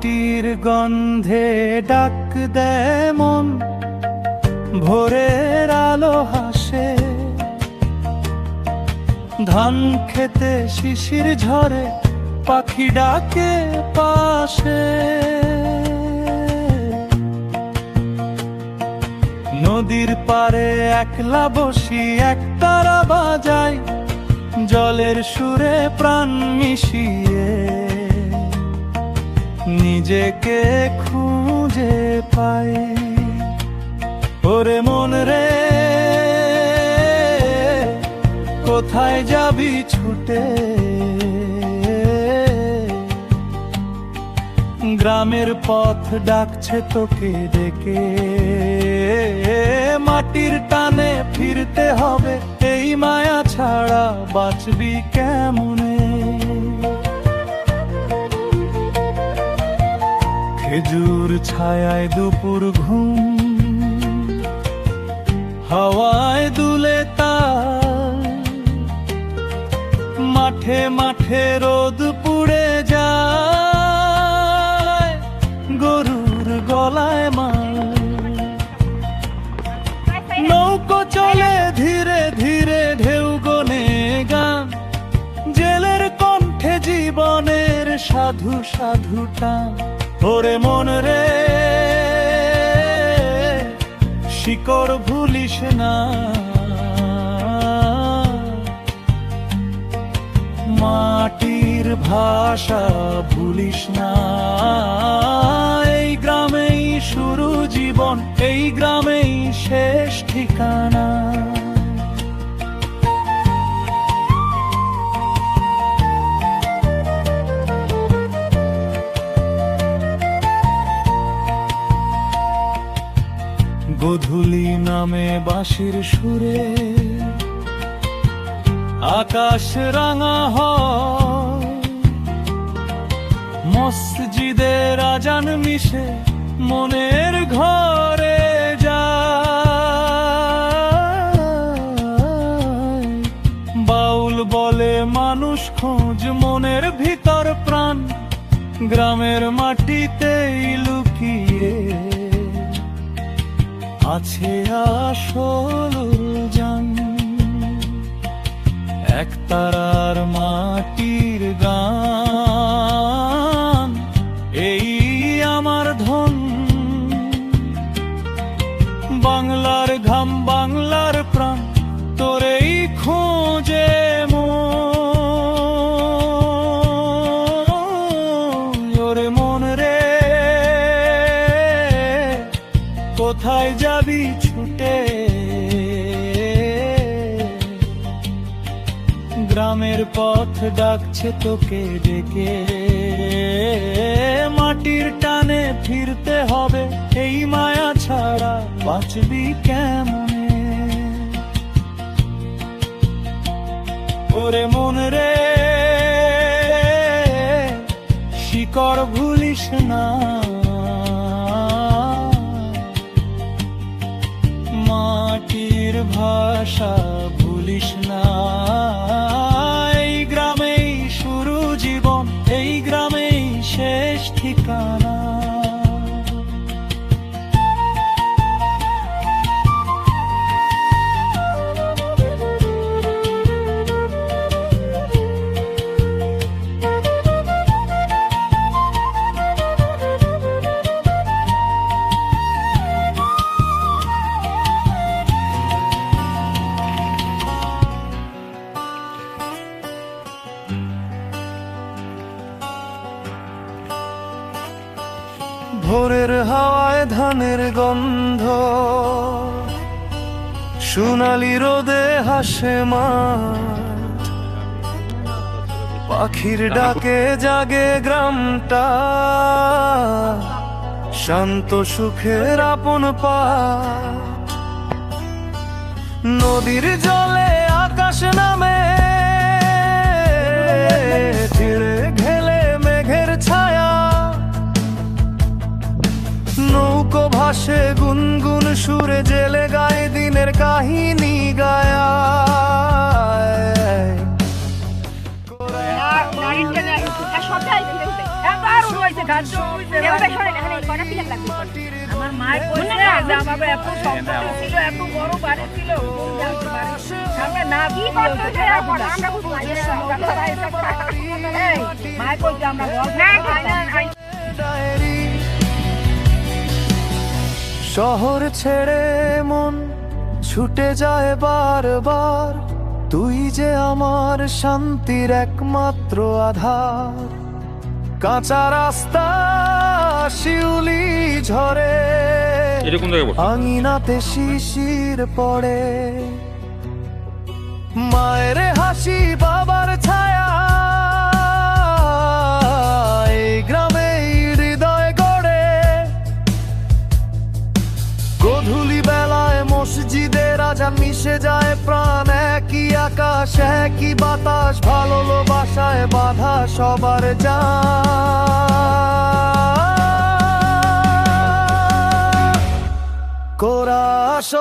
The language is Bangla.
মাটির গন্ধে ডাক দেয় মন, ভোরের আলো হাসে, ধান খেতে শিশির ঝরে, পাখি ডাকে পাশে। নদীর পারে একলা বসি একতারা বাজাই, জলের সুরে প্রাণ মিশিয়ে নিজেকে খুঁজে পাই। ওরে মন রে, কোথায় যাবি ছুটে? গ্রামের পথ ডাকছে তোকে ডেকে, মাটির টানে ফিরতে হবে, এই মায়া ছাড়া বাঁচবি কেমনে? খেজুর ছায়ায় দুপুর ঘুম, হাওয়ায় দুলে তার, মাঠে মাঠে রোদ পুড়ে যায়, গরুর গলায় মাল, নৌকো চলে ধীরে ধীরে ঢেউ গনে গান, জেলের কণ্ঠে জীবনের সাধু সাধু টান। ওরে মন রে, শিকড় ভুলিস না, মাটির ভাষা ভুলিস না। এই গ্রামেই শুরু জীবন, এই গ্রামেই শেষ ঠিকানা। গোধূলি নামে বাঁশির সুরে আকাশ রাঙা হয়, মসজিদের আজান মিশে মনের ঘরে যায়। বাউল বলে মানুষ খোঁজ মনের ভিতর প্রাণ, গ্রামের মাটিতেই লুকিয়ে আছে আসল জান। একতারার মাটির গান, এই আমার ধন, বাংলার ঘাম বাংলার প্রাণ, তোরেই খোঁজে মন। ওরে মন রে, কোথায় যাবি ছুটে? গ্রামের পথ ডাকছে তোকে ডেকে, মাটির টানে ফিরতে হবে, এই মায়া ছাড়া বাঁচবি কেমনে? ওরে মন রে, শিকড় ভুলিস না, মাটির ভাষা ভুলিস না। এই গ্রামেই শুরু জীবন, এই গ্রামেই শেষ ঠিকানা। ভোরের হাওয়ায় ধানের গন্ধ, সোনালি রোদে হাসে মাঠ, পাখির ডাকে জাগে গ্রামটা, শান্ত সুখের আপন পাঠ। নদীর জলে আকাশ নামে, তীরে ঘেলে মেঘের ছায়া, নৌকো ভাসে গুনগুন সুরে, জেলে গায়ে দিনের কাহিনী গায়া। সব হয়েছে ঘাট এভাবে সরেন, এখানে এই কটা পিলার লাগবে। আমার মায়ের কইছে যে আমার এত সম্পত্তি ছিল, এত বড় বাড়ি ছিল, সামনে না কি বিয়ে করতে হতো, চাই খেলাধুলা। আমরা বুঝবো না। এই, মায়ের কইছে আমরা গল্প না, করতাম। ডায়েরি শহর ছেড়ে মন ছুটে যায় বারবার, তুই যে আমার শান্তির একমাত্র আধার। কাঁচা রাস্তা শিউলি ঝরে, এরকম জায়গায় বসো। আঙিনাতে শিশির পড়ে, মায়ের হাসি বাবার ছায়া এই গ্রামে হৃদয় গড়ে। গধূলি বেলায় মসজিদের আজান মিশে যায় প্রাণ, একই আকাশ একই বাতাস, ভালোবাসায় বাধা সবার জান। কোরাস